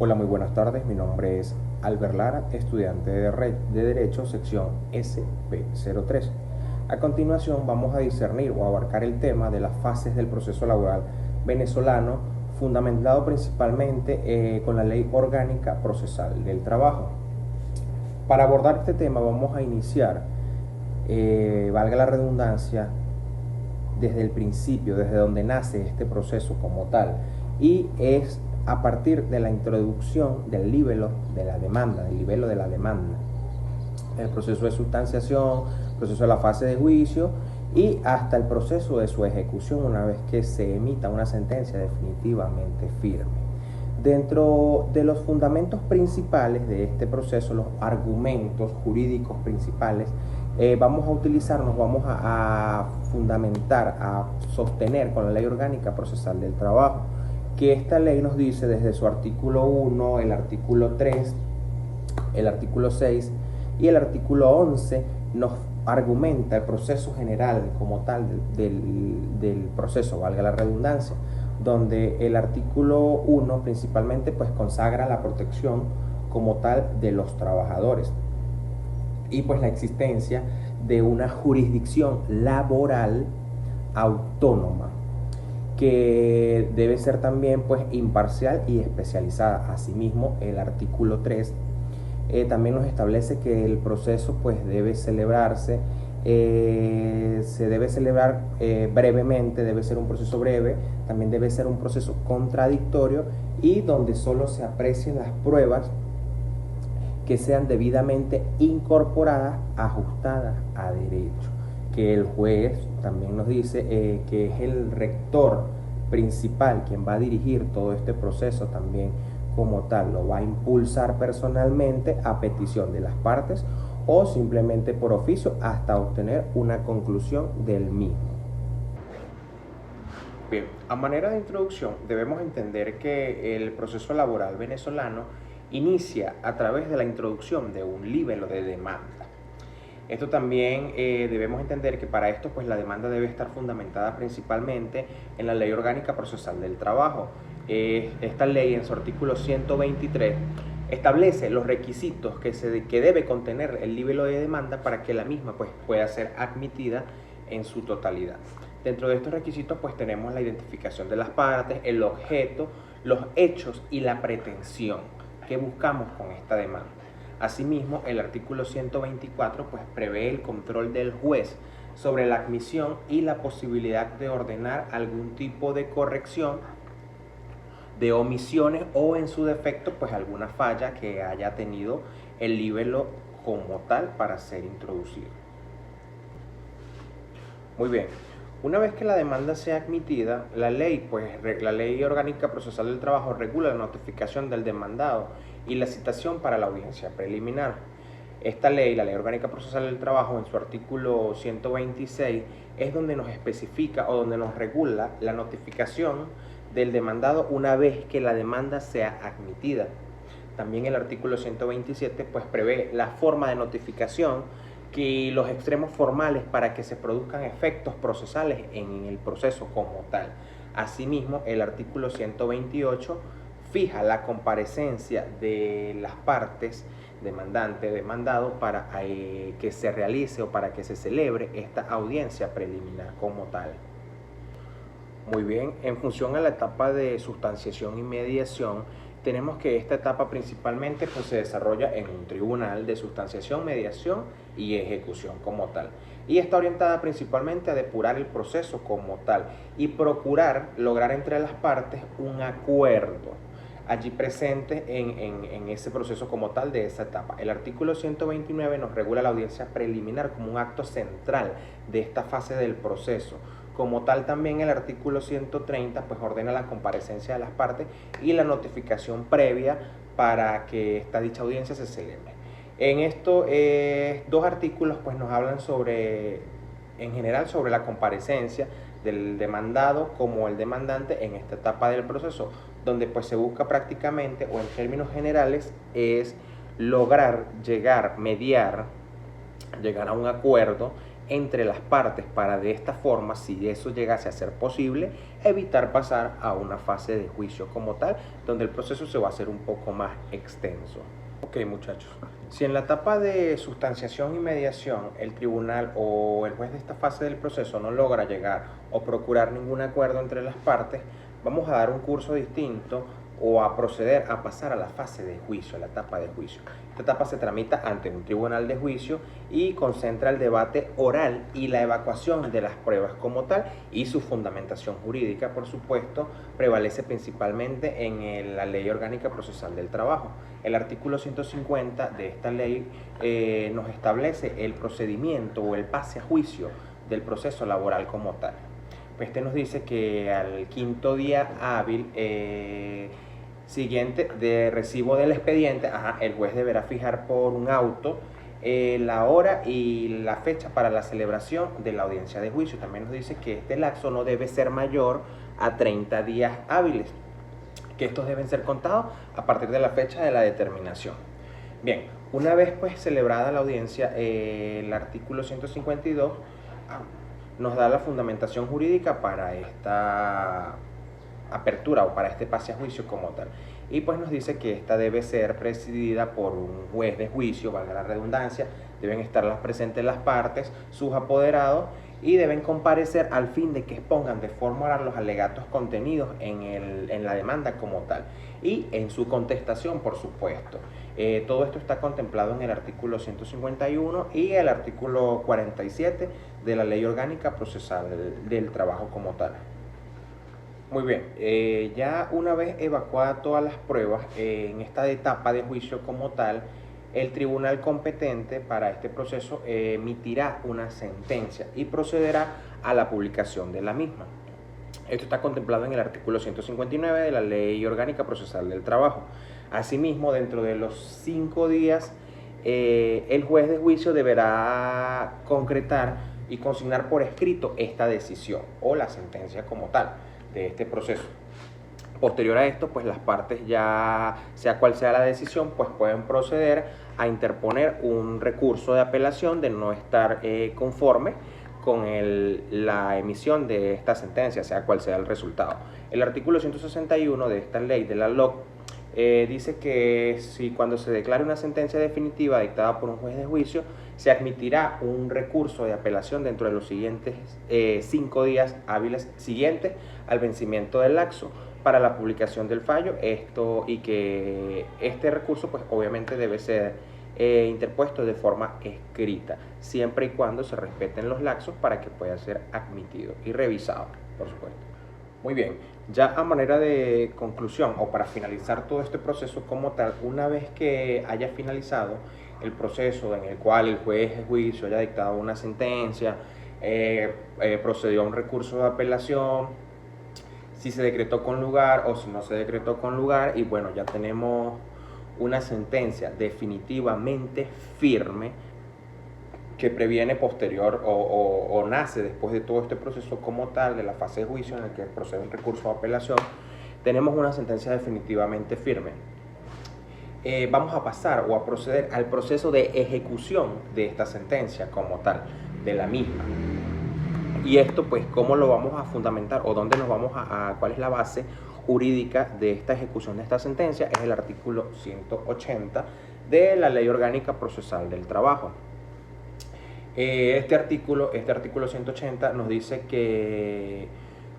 Hola, muy buenas tardes. Mi nombre es Albert Lara, estudiante de Derecho, sección SP03. A continuación vamos a discernir o abarcar el tema de las fases del proceso laboral venezolano, fundamentado principalmente con la Ley Orgánica Procesal del Trabajo. Para abordar este tema vamos a iniciar, valga la redundancia, desde el principio, desde donde nace este proceso como tal, y es a partir de la introducción del libelo de la demanda, el proceso de sustanciación, el proceso de la fase de juicio y hasta el proceso de su ejecución una vez que se emita una sentencia definitivamente firme. Dentro de los fundamentos principales de este proceso, los argumentos jurídicos principales, vamos a fundamentar, a sostener con la Ley Orgánica Procesal del Trabajo, que esta ley nos dice desde su artículo 1, el artículo 3, el artículo 6 y el artículo 11 nos argumenta el proceso general como tal del proceso, valga la redundancia, donde el artículo 1 principalmente pues consagra la protección como tal de los trabajadores y pues la existencia de una jurisdicción laboral autónoma que debe ser también pues imparcial y especializada. Asimismo, el artículo 3 también nos establece que el proceso pues debe celebrarse, se debe celebrar brevemente, debe ser un proceso breve, también debe ser un proceso contradictorio y donde solo se aprecien las pruebas que sean debidamente incorporadas, ajustadas a derecho. Que el juez también nos dice que es el rector principal quien va a dirigir todo este proceso también como tal, lo va a impulsar personalmente a petición de las partes o simplemente por oficio hasta obtener una conclusión del mismo. Bien, a manera de introducción debemos entender que el proceso laboral venezolano inicia a través de la introducción de un libelo de demanda. Esto también debemos entender que para esto pues la demanda debe estar fundamentada principalmente en la Ley Orgánica Procesal del Trabajo. Esta ley en su artículo 123 establece los requisitos que debe contener el libelo de demanda para que la misma pues pueda ser admitida en su totalidad. Dentro de estos requisitos pues tenemos la identificación de las partes, el objeto, los hechos y la pretensión que buscamos con esta demanda. Asimismo, el artículo 124 pues, prevé el control del juez sobre la admisión y la posibilidad de ordenar algún tipo de corrección de omisiones o en su defecto pues alguna falla que haya tenido el libelo como tal para ser introducido. Muy bien. Una vez que la demanda sea admitida, la ley orgánica procesal del trabajo regula la notificación del demandado y la citación para la audiencia preliminar. Esta ley, la ley orgánica procesal del trabajo, en su artículo 126, es donde nos especifica o donde nos regula la notificación del demandado una vez que la demanda sea admitida. También el artículo 127 pues prevé la forma de notificación y los extremos formales para que se produzcan efectos procesales en el proceso como tal. Asimismo, el artículo 128 fija la comparecencia de las partes demandante, demandado, para que se realice o para que se celebre esta audiencia preliminar como tal. Muy bien, en función a la etapa de sustanciación y mediación, tenemos que esta etapa principalmente pues, se desarrolla en un tribunal de sustanciación, mediación y ejecución como tal. Y está orientada principalmente a depurar el proceso como tal y procurar lograr entre las partes un acuerdo allí presente en ese proceso como tal de esa etapa. El artículo 129 nos regula la audiencia preliminar como un acto central de esta fase del proceso. Como tal, también el artículo 130 pues ordena la comparecencia de las partes y la notificación previa para que esta dicha audiencia se celebre. En estos dos artículos pues nos hablan en general sobre la comparecencia del demandado como el demandante en esta etapa del proceso, donde pues se busca prácticamente, o en términos generales, es lograr llegar a un acuerdo entre las partes para de esta forma, si eso llegase a ser posible, evitar pasar a una fase de juicio como tal, donde el proceso se va a hacer un poco más extenso. Ok, muchachos, si en la etapa de sustanciación y mediación el tribunal o el juez de esta fase del proceso no logra llegar o procurar ningún acuerdo entre las partes, vamos a dar un curso distinto o a proceder a pasar a la fase de juicio, a la etapa de juicio. Esta etapa se tramita ante un tribunal de juicio y concentra el debate oral y la evacuación de las pruebas como tal, y su fundamentación jurídica, por supuesto, prevalece principalmente en la Ley Orgánica Procesal del Trabajo. El artículo 150 de esta ley nos establece el procedimiento o el pase a juicio del proceso laboral como tal. Este nos dice que al quinto día hábil siguiente de recibo del expediente, el juez deberá fijar por un auto la hora y la fecha para la celebración de la audiencia de juicio. También nos dice que este lapso no debe ser mayor a 30 días hábiles, que estos deben ser contados a partir de la fecha de la determinación. Bien, una vez pues celebrada la audiencia, el artículo 152 nos da la fundamentación jurídica para esta apertura o para este pase a juicio como tal. Y pues nos dice que esta debe ser presidida por un juez de juicio, valga la redundancia, deben estar presentes las partes, sus apoderados, y deben comparecer al fin de que expongan de forma oral los alegatos contenidos en la demanda como tal y en su contestación, por supuesto. Todo esto está contemplado en el artículo 151 y el artículo 47 de la Ley Orgánica Procesal del Trabajo como tal. Muy bien, ya una vez evacuadas todas las pruebas, en esta etapa de juicio como tal, el tribunal competente para este proceso emitirá una sentencia y procederá a la publicación de la misma. Esto está contemplado en el artículo 159 de la Ley Orgánica Procesal del Trabajo. Asimismo, dentro de los 5 días, el juez de juicio deberá concretar y consignar por escrito esta decisión o la sentencia como tal de este proceso. Posterior a esto, pues las partes, ya sea cual sea la decisión, pues pueden proceder a interponer un recurso de apelación de no estar conforme con la emisión de esta sentencia, sea cual sea el resultado. El artículo 161 de esta ley de la LOC dice que si cuando se declare una sentencia definitiva dictada por un juez de juicio, se admitirá un recurso de apelación dentro de los siguientes 5 días hábiles siguientes al vencimiento del lapso para la publicación del fallo, y que este recurso pues obviamente debe ser interpuesto de forma escrita, siempre y cuando se respeten los lapsos para que pueda ser admitido y revisado, por supuesto. Muy bien, ya a manera de conclusión o para finalizar todo este proceso como tal, una vez que haya finalizado el proceso en el cual el juez de juicio haya dictado una sentencia, procedió a un recurso de apelación, si se decretó con lugar o si no se decretó con lugar, y bueno, ya tenemos una sentencia definitivamente firme que previene posterior o nace después de todo este proceso como tal de la fase de juicio en el que procede un recurso de apelación, tenemos una sentencia definitivamente firme. Vamos a pasar o a proceder al proceso de ejecución de esta sentencia como tal, de la misma. Y esto pues, ¿cómo lo vamos a fundamentar o dónde nos vamos cuál es la base jurídica de esta ejecución de esta sentencia? Es el artículo 180 de la Ley Orgánica Procesal del Trabajo. Este artículo 180 nos dice que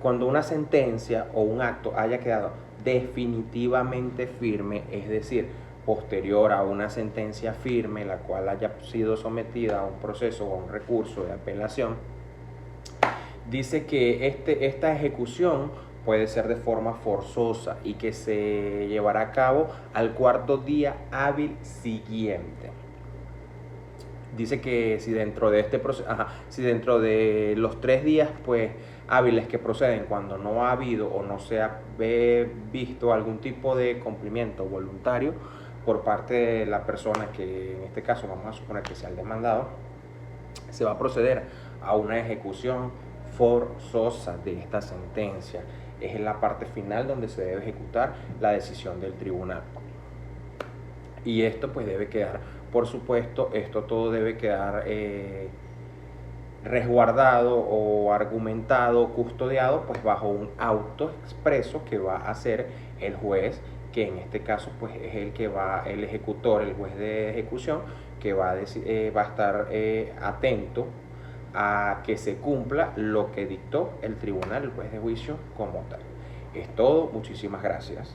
cuando una sentencia o un acto haya quedado definitivamente firme, es decir, posterior a una sentencia firme, la cual haya sido sometida a un proceso o a un recurso de apelación, dice que esta ejecución puede ser de forma forzosa y que se llevará a cabo al 4.º día hábil siguiente. Dice que si dentro de este proceso, si dentro de los 3 días pues hábiles que proceden, cuando no ha habido o no se ha visto algún tipo de cumplimiento voluntario por parte de la persona, que en este caso vamos a suponer que sea el demandado, se va a proceder a una ejecución forzosa de esta sentencia. Es en la parte final donde se debe ejecutar la decisión del tribunal. Y esto pues debe quedar, por supuesto, esto todo debe quedar resguardado o argumentado, custodiado, pues bajo un auto expreso que va a hacer el juez, que en este caso pues es el que va, el ejecutor, el juez de ejecución, que va a estar atento a que se cumpla lo que dictó el tribunal, el juez de juicio como tal. Es todo, muchísimas gracias.